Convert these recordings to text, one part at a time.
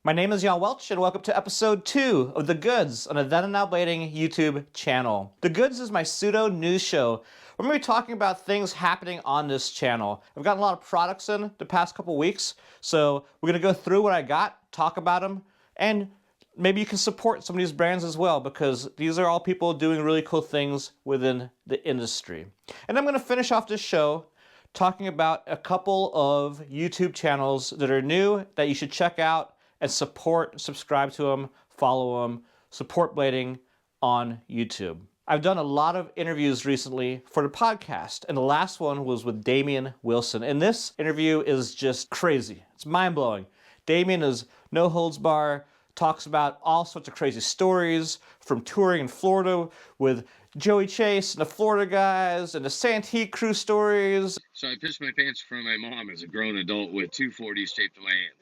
My name is Welch, and welcome to episode 2 of The Goods on the Then and Now Blading YouTube channel. The Goods is my pseudo news show. We're going to be talking about things happening on this channel. I've gotten a lot of products in the past couple weeks, so we're going to go through what I got, talk about them, and maybe you can support some of these brands as well, because these are all people doing really cool things within the industry. And I'm going to finish off this show talking about a couple of YouTube channels that are new that you should check out and support, subscribe to them, follow them, support blading on YouTube. I've done a lot of interviews recently for the podcast, and the last one was with Damien Wilson. And this interview is just crazy. It's mind-blowing. Damien is no holds bar, talks about all sorts of crazy stories from touring in Florida with Joey Chase and the Florida guys and the Santee crew stories. So I pissed my pants for my mom as a grown adult with 240s taped to my hand.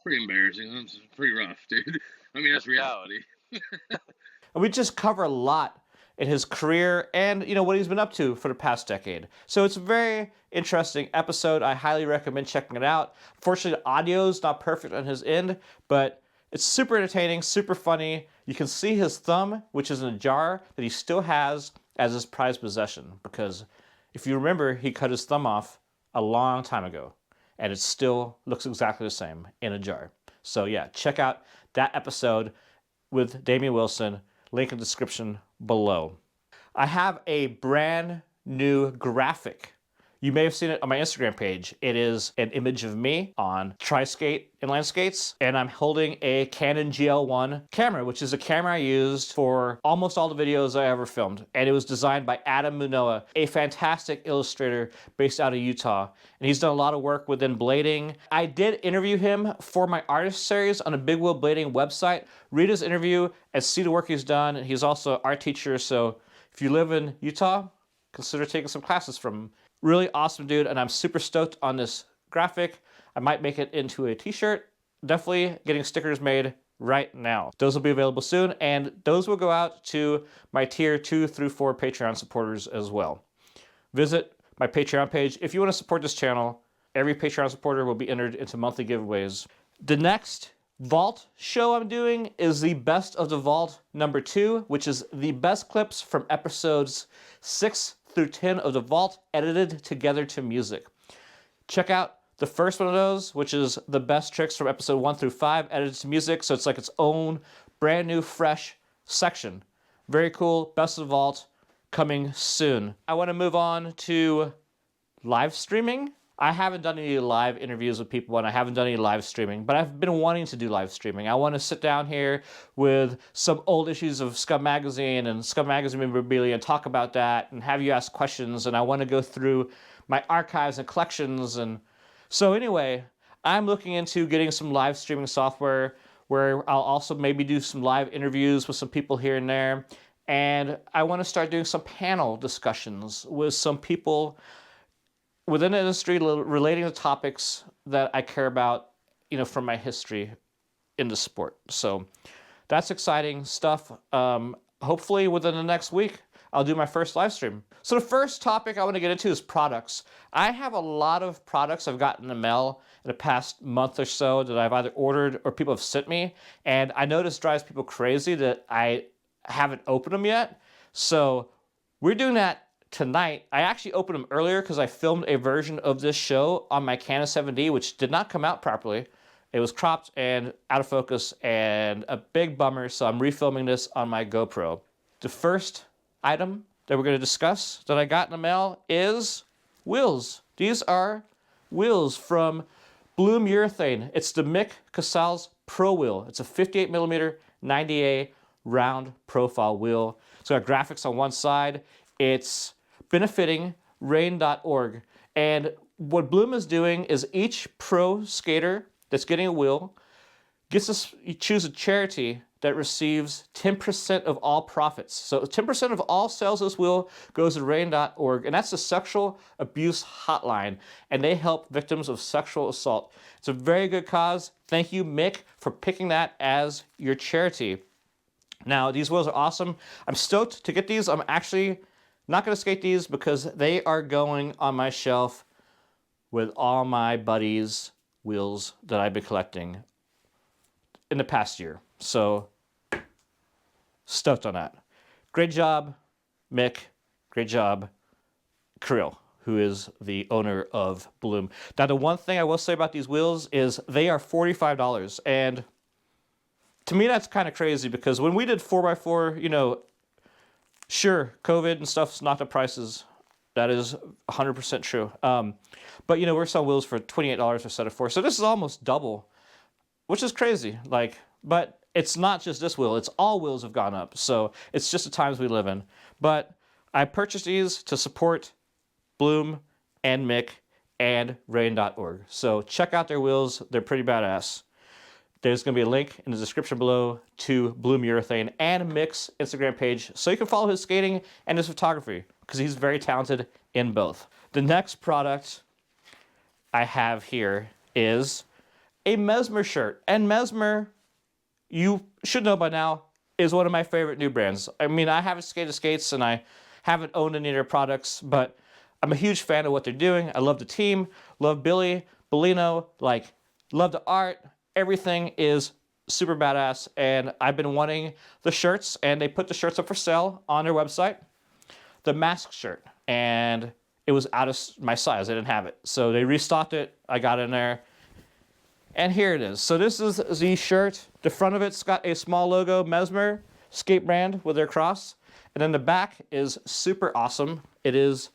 Pretty embarrassing. It's pretty rough, dude. I mean, that's reality. And we just cover a lot in his career and, what he's been up to for the past decade. So it's a very interesting episode. I highly recommend checking it out. Unfortunately, the audio's not perfect on his end, but it's super entertaining, super funny. You can see his thumb, which is in a jar that he still has as his prized possession, because if you remember, he cut his thumb off a long time ago, and it still looks exactly the same in a jar. So yeah, check out that episode with Damien Wilson, link in the description below. I have a brand new graphic. You may have seen it on my Instagram page. It is an image of me on tri-skate inline skates, and I'm holding a Canon GL1 camera, which is a camera I used for almost all the videos I ever filmed. And it was designed by Adam Munoa, a fantastic illustrator based out of Utah. And he's done a lot of work within blading. I did interview him for my artist series on the Big Wheel Blading website. Read his interview and see the work he's done. And he's also an art teacher, so if you live in Utah, consider taking some classes from him. Really awesome dude, and I'm super stoked on this graphic. I might make it into a t-shirt. Definitely getting stickers made right now. Those will be available soon, and those will go out to my tier 2 through 4 Patreon supporters as well. Visit my Patreon page. If you want to support this channel, every Patreon supporter will be entered into monthly giveaways. The next Vault show I'm doing is the Best of the Vault number 2, which is the best clips from episodes 6 through 10 of the Vault, edited together to music. Check out the first one of those, which is the best tricks from episode 1 through 5, edited to music, so it's like its own brand new, fresh section. Very cool. Best of the Vault coming soon. I want to move on to live streaming. I haven't done any live interviews with people, and I haven't done any live streaming, but I've been wanting to do live streaming. I want to sit down here with some old issues of Scum Magazine and Scum Magazine memorabilia and talk about that and have you ask questions, and I want to go through my archives and collections. And so anyway, I'm looking into getting some live streaming software where I'll also maybe do some live interviews with some people here and there, and I want to start doing some panel discussions with some people within the industry relating to topics that I care about, from my history in the sport. So that's exciting stuff. Hopefully within the next week, I'll do my first live stream. So the first topic I want to get into is products. I have a lot of products I've gotten in the mail in the past month or so that I've either ordered or people have sent me. And I know this drives people crazy that I haven't opened them yet. So we're doing that tonight. I actually opened them earlier because I filmed a version of this show on my Canon 7D, which did not come out properly. It was cropped and out of focus and a big bummer, so I'm refilming this on my GoPro. The first item that we're going to discuss that I got in the mail is wheels. These are wheels from Bloom Urethane. It's the Mick Casals Pro Wheel. It's a 58mm 90A round profile wheel. It's got graphics on one side. It's benefiting rain.org. And what Bloom is doing is each pro skater that's getting a wheel gets to choose a charity that receives 10% of all profits. So 10% of all sales of this wheel goes to rain.org, and that's the sexual abuse hotline, and they help victims of sexual assault. It's a very good cause. Thank you, Mick, for picking that as your charity. Now, these wheels are awesome. I'm stoked to get these. I'm actually not going to skate these because they are going on my shelf with all my buddies' wheels that I've been collecting in the past year. So stoked on that. Great job, Mick. Great job, Krill, who is the owner of Bloom. Now, the one thing I will say about these wheels is they are $45. And to me, that's kind of crazy because when we did 4x4, you know, sure, COVID and stuff's knocked up prices. That is 100% true. But, you know, we're selling wheels for $28 a set of 4. So this is almost double, which is crazy. Like, but it's not just this wheel. It's all wheels have gone up. So it's just the times we live in. But I purchased these to support Bloom and Mick and Rain.org. So check out their wheels. They're pretty badass. There's going to be a link in the description below to Bloom Urethane and Mick's Instagram page so you can follow his skating and his photography because he's very talented in both. The next product I have here is a Mesmer shirt. And Mesmer, you should know by now, is one of my favorite new brands. I mean, I haven't skated skates and I haven't owned any of their products, but I'm a huge fan of what they're doing. I love the team, love Billy, Bellino, like, love the art. Everything is super badass, and I've been wanting the shirts, and they put the shirts up for sale on their website. The mask shirt, and it was out of my size. I didn't have it. So they restocked it. I got in there, and here it is. So this is the shirt. The front of it's got a small logo, Mesmer skate brand with their cross, and then the back is super awesome. It is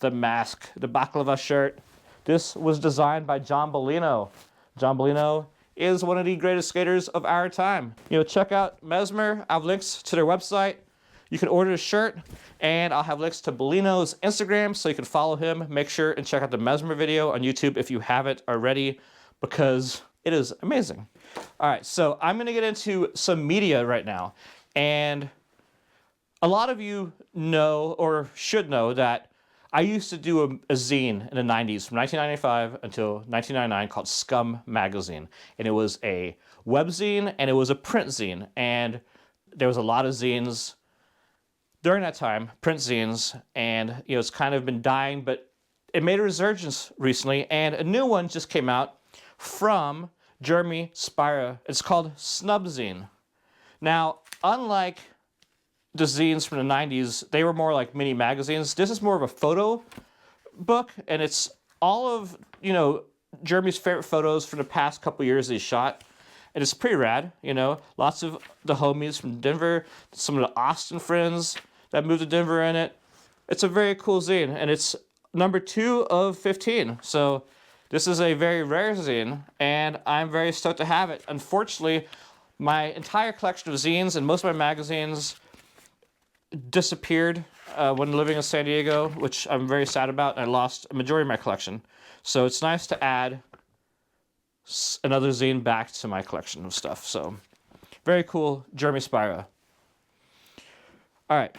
the mask, the baklava shirt. This was designed by John Bellino. John Bellino is one of the greatest skaters of our time. You know, check out Mesmer. I have links to their website. You can order a shirt, and I'll have links to Bellino's Instagram so you can follow him. Make sure and check out the Mesmer video on YouTube if you haven't already, because it is amazing. All right, so I'm going to get into some media right now. And a lot of you know or should know that I used to do a zine in the 90s from 1995 until 1999 called Scum Magazine. And it was a web zine and it was a print zine. And there was a lot of zines during that time, print zines. And, you know, it's kind of been dying, but it made a resurgence recently. And a new one just came out from Jeremy Spira. It's called Snub Zine. Now, unlike the zines from the 90s, they were more like mini magazines. This is more of a photo book, and it's all of, you know, Jeremy's favorite photos from the past couple years that he shot. And it's pretty rad, you know. Lots of the homies from Denver, some of the Austin friends that moved to Denver in it. It's a very cool zine, and it's number 2 of 15. So this is a very rare zine, and I'm very stoked to have it. Unfortunately, my entire collection of zines and most of my magazines disappeared when living in San Diego, which I'm very sad about, and I lost a majority of my collection. So it's nice to add another zine back to my collection of stuff. So very cool, Jeremy Spira. All right,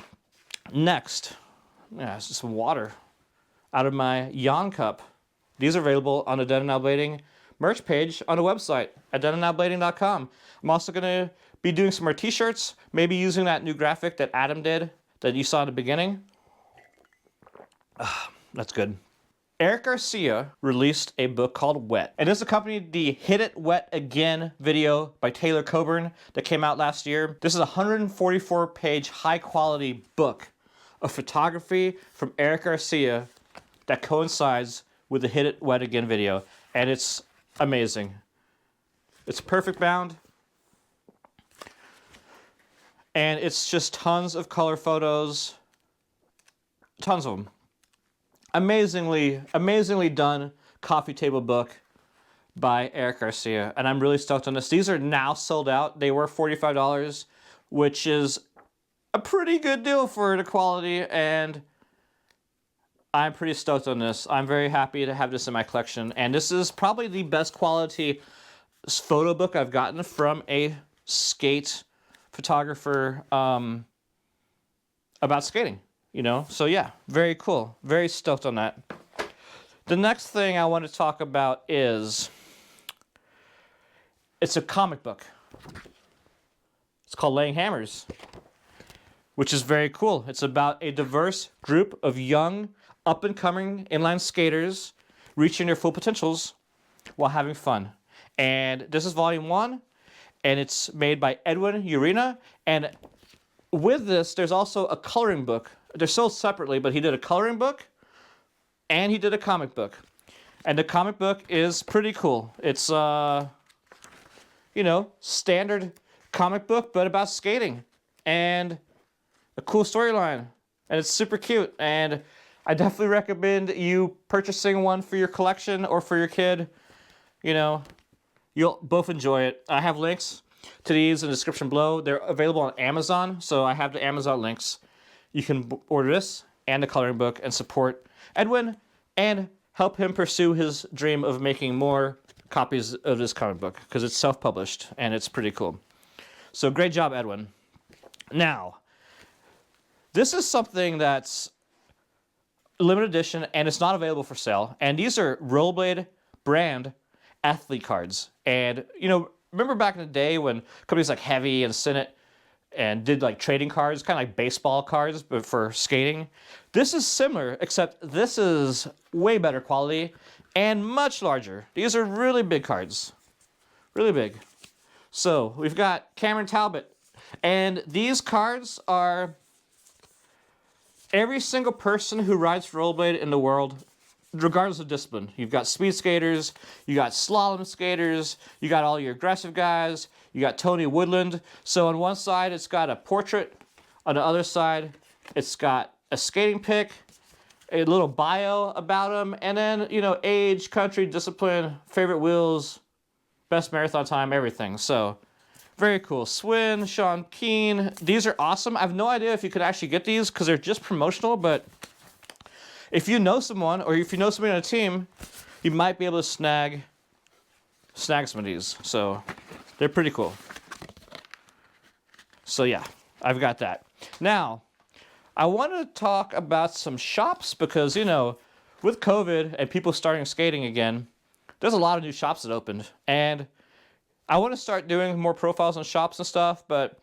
next, yeah, it's just some water out of my Yon cup. These are available on the Dead and Now Blading merch page on the website at deadandnowblading.com. I'm also going to be doing some more t-shirts, maybe using that new graphic that Adam did that you saw in the beginning. That's good. Erick Garcia released a book called Whet, and this accompanied the Hit It Wet Again video by Taylor Coburn that came out last year. This is a 144-page high-quality book of photography from Erick Garcia that coincides with the Hit It Wet Again video, and it's amazing. It's perfect bound, and it's just tons of color photos, tons of them. Amazingly done coffee table book by Erick Garcia, and I'm really stoked on this. These are now sold out. They were $45, which is a pretty good deal for the quality, and I'm pretty stoked on this. I'm very happy to have this in my collection, and this is probably the best quality photo book I've gotten from a skate photographer about skating, you know? So yeah, very cool. Very stoked on that. The next thing I want to talk about is, it's a comic book. It's called Laying Hammers, which is very cool. It's about a diverse group of young, up-and-coming inline skaters reaching their full potentials while having fun. And this is volume 1. and it's made by Edwin, Urena. And with this, there's also a coloring book. They're sold separately, but he did a coloring book and he did a comic book. And the comic book is pretty cool. It's, standard comic book, but about skating. And a cool storyline. And it's super cute. And I definitely recommend you purchasing one for your collection or for your kid. You'll both enjoy it. I have links to these in the description below. They're available on Amazon, so I have the Amazon links. You can order this and the coloring book and support Edwin and help him pursue his dream of making more copies of this comic book because it's self-published and it's pretty cool. So great job, Edwin. Now, this is something that's limited edition and it's not available for sale. And these are Rollerblade brand athlete cards. And, remember back in the day when companies like Heavy and Senate and did like trading cards, kind of like baseball cards, but for skating? This is similar, except this is way better quality and much larger. These are really big cards. Really big. So we've got Cameron Talbot. And these cards are every single person who rides rollerblade in the world, regardless of discipline. You've got speed skaters, you got slalom skaters, you got all your aggressive guys, you got Tony Woodland. So on one side, it's got a portrait. On the other side, it's got a skating pic, a little bio about him, and then, age, country, discipline, favorite wheels, best marathon time, everything. So very cool. Swin, Sean Keen. These are awesome. I have no idea if you could actually get these because they're just promotional, but if you know someone or if you know somebody on a team, you might be able to snag some of these. So they're pretty cool. So yeah, I've got that. Now, I want to talk about some shops because, with COVID and people starting skating again, there's a lot of new shops that opened. And I want to start doing more profiles on shops and stuff, but,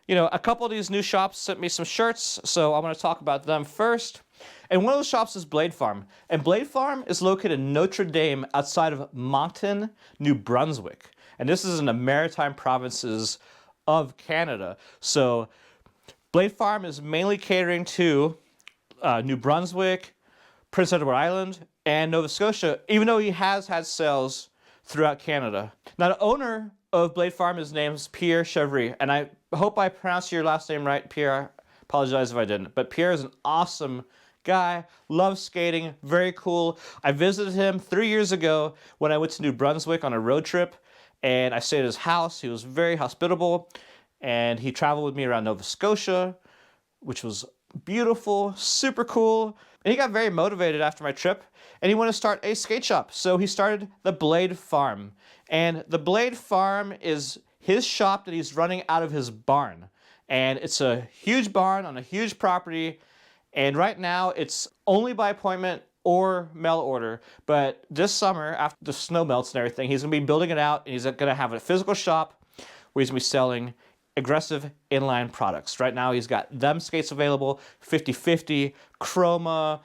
a couple of these new shops sent me some shirts, so I want to talk about them first. And one of those shops is Bladefarm. And Bladefarm is located in Notre Dame outside of Moncton, New Brunswick. And this is in the maritime provinces of Canada. So Bladefarm is mainly catering to New Brunswick, Prince Edward Island, and Nova Scotia, even though he has had sales throughout Canada. Now, the owner of Bladefarm, his name is Pierre Chevry, and I hope I pronounced your last name right, Pierre. I apologize if I didn't. But Pierre is an awesome guy, loves skating, very cool. I visited him 3 years ago when I went to New Brunswick on a road trip, and I stayed at his house. He was very hospitable, and he traveled with me around Nova Scotia, which was beautiful, super cool. And he got very motivated after my trip, and he wanted to start a skate shop. So he started the Bladefarm. And the Bladefarm is his shop that he's running out of his barn. And it's a huge barn on a huge property. And right now, it's only by appointment or mail order. But this summer, after the snow melts and everything, he's going to be building it out, and he's going to have a physical shop where he's going to be selling aggressive inline products. Right now, he's got them skates available, 50/50, Chroma,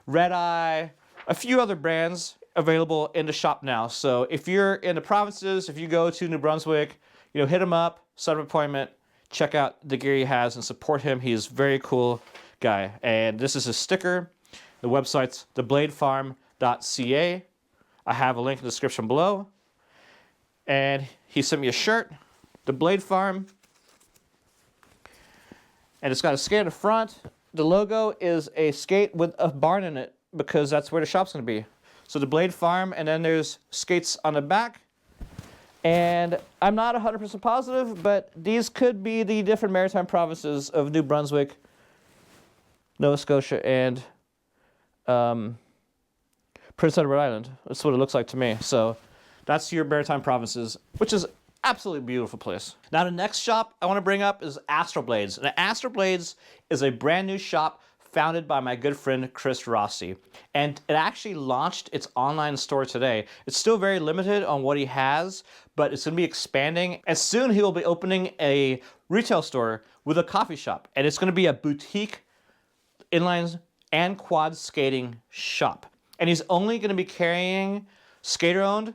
Red Eye, a few other brands available in the shop now. So if you're in the provinces, if you go to New Brunswick, hit him up, set up an appointment, check out the gear he has, and support him. He's a very cool guy. And this is his sticker. The website's thebladefarm.ca. I have a link in the description below. And he sent me a shirt, the Bladefarm. And it's got a skate in the front. The logo is a skate with a barn in it because that's where the shop's going to be. So the Bladefarm, and then there's skates on the back. And I'm not 100% positive, but these could be the different maritime provinces of New Brunswick, Nova Scotia, and Prince Edward Island. That's what it looks like to me. So that's your maritime provinces, which is absolutely beautiful place. Now the next shop I want to bring up is Astral Blades. And Astral Blades is a brand new shop founded by my good friend Chris Rossi. And it actually launched its online store today. It's still very limited on what he has, but it's going to be expanding. And soon he will be opening a retail store with a coffee shop. And it's going to be a boutique inline and quad skating shop. And he's only going to be carrying skater-owned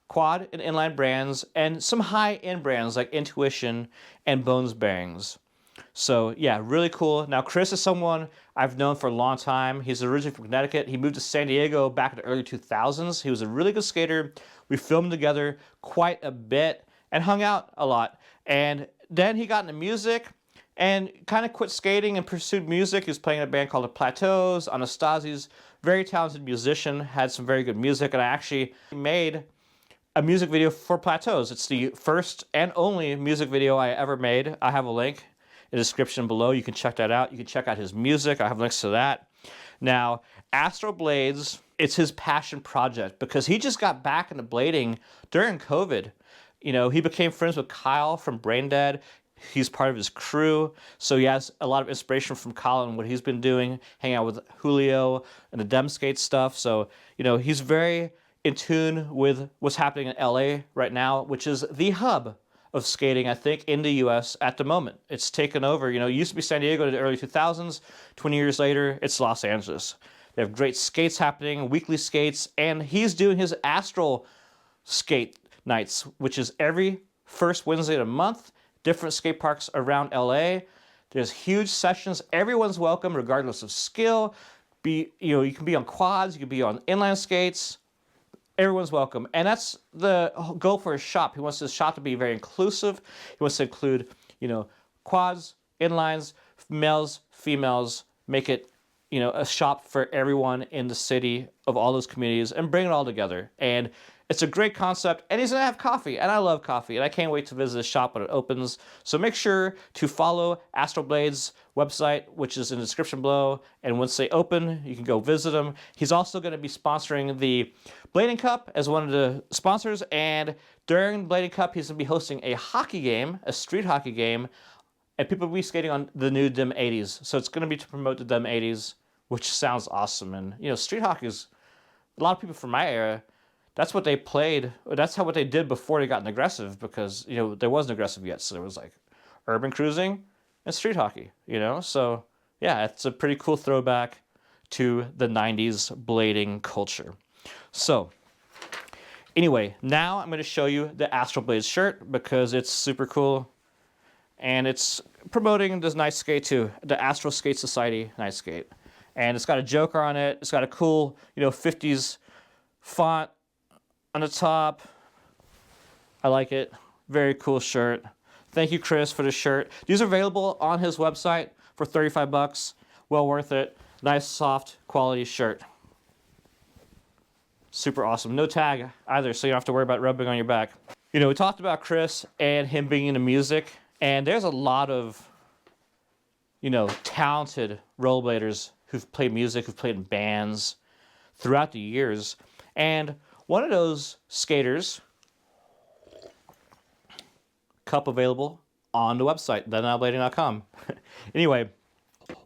quad and inline brands, and some high-end brands like Intuition and Bones Bearings. So yeah, really cool. Now Chris is someone I've known for a long time. He's originally from Connecticut. He moved to San Diego back in the early 2000s. He was a really good skater. We filmed together quite a bit and hung out a lot. And then he got into music and kind of quit skating and pursued music. He was playing in a band called The Plateaus, Anastasi's very talented musician, had some very good music, and I actually made a music video for Plateaus. It's the first and only music video I ever made. I have a link in the description below. You can check that out. You can check out his music. I have links to that. Now, Astral Blades, it's his passion project because he just got back into blading during COVID. You know, he became friends with Kyle from Braindead. He's part of his crew, so he has a lot of inspiration from Kyle and what he's been doing, hanging out with Julio and the Dem Skate stuff. So, you know, he's very in tune with what's happening in LA right now, which is the hub of skating, I think, in the US at the moment. It's taken over. You know, it used to be San Diego in the early 2000s. 20 years later, it's Los Angeles. They have great skates happening, weekly skates, and he's doing his Astral skate nights, which is every first Wednesday of the month. Different skate parks around LA. There's huge sessions. Everyone's welcome, regardless of skill. You can be on quads, you can be on inline skates. Everyone's welcome. And that's the goal for his shop. He wants his shop to be very inclusive. He wants to include, you know, quads, inlines, males, females, make it, you know, a shop for everyone in the city of all those communities and bring it all together. And it's a great concept, and he's gonna have coffee, and I love coffee, and I can't wait to visit his shop when it opens. So make sure to follow Astral Blade's website, which is in the description below, and once they open, you can go visit him. He's also gonna be sponsoring the Blading Cup as one of the sponsors, and during Blading Cup, he's gonna be hosting a hockey game, a street hockey game, and people will be skating on the new Dem 80s. So it's gonna be to promote the Dem 80s, which sounds awesome. And, you know, street hockey is, a lot of people from my era, that's what they played. That's what they did before they got an aggressive, because, you know, there wasn't aggressive yet. So there was like urban cruising and street hockey, you know? So yeah, it's a pretty cool throwback to the 90s blading culture. So anyway, now I'm going to show you the Astral Blades shirt because it's super cool. And it's promoting this night skate too, the Astral Skate Society night skate. And it's got a Joker on it. It's got a cool, you know, 50s font on the top. I like it. Very cool shirt. Thank you, Chris, for the shirt. These are available on his website for 35 bucks. Well worth it. Nice, soft, quality shirt. Super awesome. No tag either, so you don't have to worry about rubbing on your back. You know, we talked about Chris and him being into music, and there's a lot of, you know, talented rollerbladers who've played music, who've played in bands throughout the years. And one of those skaters, cup available on the website, thenowblading.com. Anyway,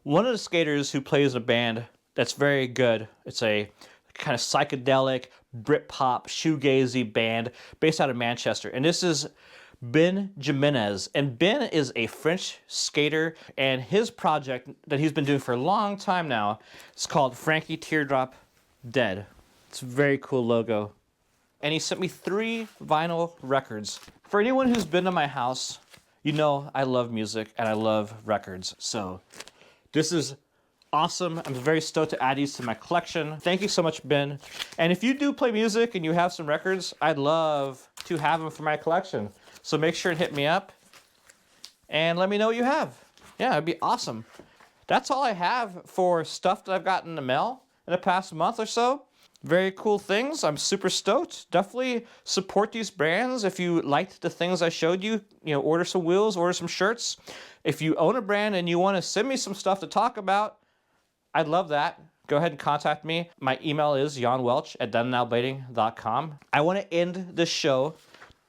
one of the skaters who plays in a band that's very good, it's a kind of psychedelic, Britpop, shoegazy band based out of Manchester. And this is Ben Jimenez. And Ben is a French skater, and his project that he's been doing for a long time now is called Franky Teardrop Dead. It's a very cool logo. And he sent me 3 vinyl records. For anyone who's been to my house, you know I love music and I love records. So this is awesome. I'm very stoked to add these to my collection. Thank you so much, Ben. And if you do play music and you have some records, I'd love to have them for my collection. So make sure and hit me up and let me know what you have. Yeah, it'd be awesome. That's all I have for stuff that I've gotten in the mail in the past month or so. Very cool things. I'm super stoked. Definitely support these brands. If you liked the things I showed you, you know, order some wheels, order some shirts. If you own a brand and you want to send me some stuff to talk about, I'd love that. Go ahead and contact me. My email is janwelch@donenowblading.com. I want to end this show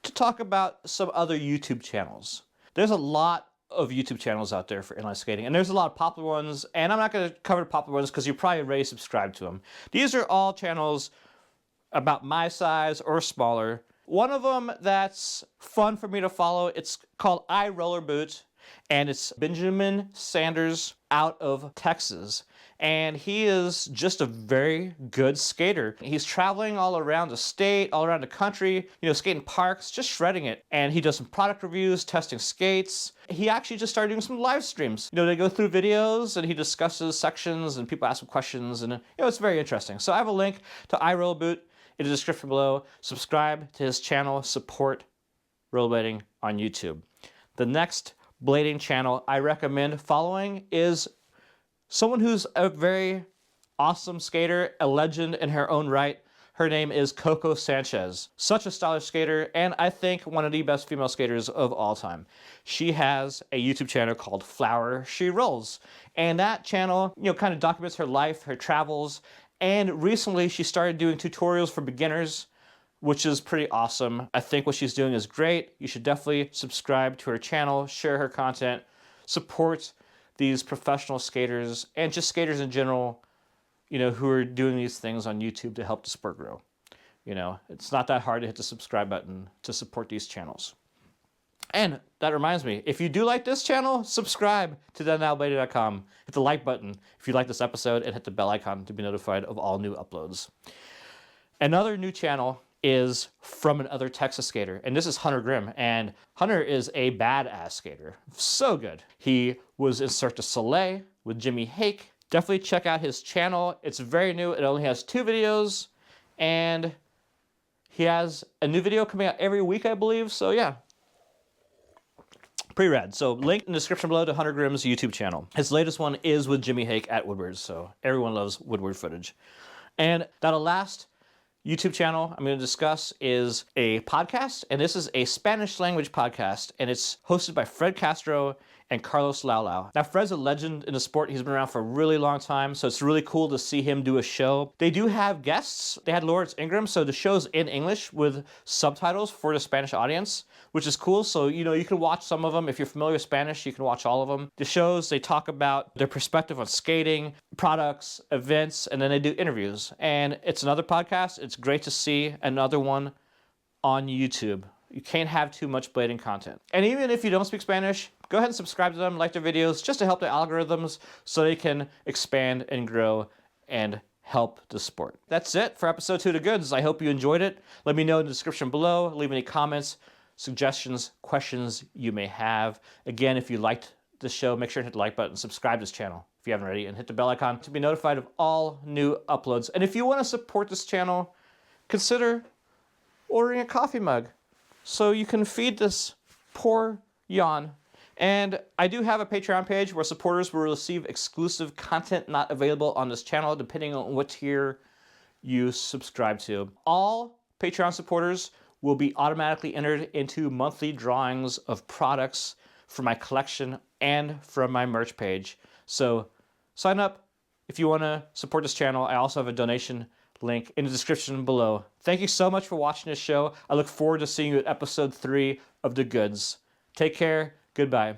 to talk about some other YouTube channels. There's a lot of YouTube channels out there for inline skating, and there's a lot of popular ones, and I'm not going to cover the popular ones because you're probably already subscribed to them. These are all channels about my size or smaller. One of them that's fun for me to follow, it's called iRollerBoot, and it's Benjamin Sanders out of Texas. and he is just a very good skater. He's traveling all around the state, all around the country, skating parks, just shredding it. And he does some product reviews, testing skates. He actually just started doing some live streams. They go through videos and he discusses sections and people ask him questions, and it's very interesting. So I have a link to iRollerBoot in the description below. Subscribe to his channel, support rollerblading on YouTube. The next blading channel I recommend following is someone who's a very awesome skater, a legend in her own right. Her name is Coco Sanchez. Such a stylish skater, and I think one of the best female skaters of all time. She has a YouTube channel called Flower She Rolls, and that channel, kind of documents her life, her travels, and recently she started doing tutorials for beginners, which is pretty awesome. I think what she's doing is great. You should definitely subscribe to her channel, share her content, support these professional skaters, and just skaters in general, who are doing these things on YouTube to help the sport grow. It's not that hard to hit the subscribe button to support these channels. And that reminds me, if you do like this channel, subscribe to thenowblading.com. Hit the like button if you like this episode, and hit the bell icon to be notified of all new uploads. Another new channel is from another Texas skater, and this is Hunter Grimm. And Hunter is a badass skater. So good. He was in Cirque du Soleil with Jimmy Hake. Definitely check out his channel. It's very new. It only has 2 videos, and he has a new video coming out every week, I believe. So yeah, pretty rad. So link in the description below to Hunter Grimm's YouTube channel. His latest one is with Jimmy Hake at Woodward's, so everyone loves Woodward footage. And that'll last YouTube channel I'm going to discuss is a podcast, and this is a Spanish language podcast, and it's hosted by Fred Castro and Carlos LauLau. Now, Fred's a legend in the sport. He's been around for a really long time, so it's really cool to see him do a show. They do have guests. They had Lawrence Ingram, so the show's in English with subtitles for the Spanish audience, which is cool. So, you can watch some of them. If you're familiar with Spanish, you can watch all of them. The shows, they talk about their perspective on skating, products, events, and then they do interviews. And it's another podcast. It's great to see another one on YouTube. You can't have too much blading content. And even if you don't speak Spanish, go ahead and subscribe to them, like their videos, just to help the algorithms so they can expand and grow and help the sport. That's it for episode 2 of The Goods. I hope you enjoyed it. Let me know in the description below. Leave any comments, suggestions, questions you may have. Again, if you liked the show, make sure to hit the like button, subscribe to this channel if you haven't already, and hit the bell icon to be notified of all new uploads. And if you want to support this channel, consider ordering a coffee mug so you can feed this poor yawn. And I do have a Patreon page where supporters will receive exclusive content not available on this channel, depending on what tier you subscribe to. All Patreon supporters will be automatically entered into monthly drawings of products from my collection and from my merch page. So sign up if you want to support this channel. I also have a donation link in the description below. Thank you so much for watching this show. I look forward to seeing you at episode 3 of The Goods. Take care. Goodbye.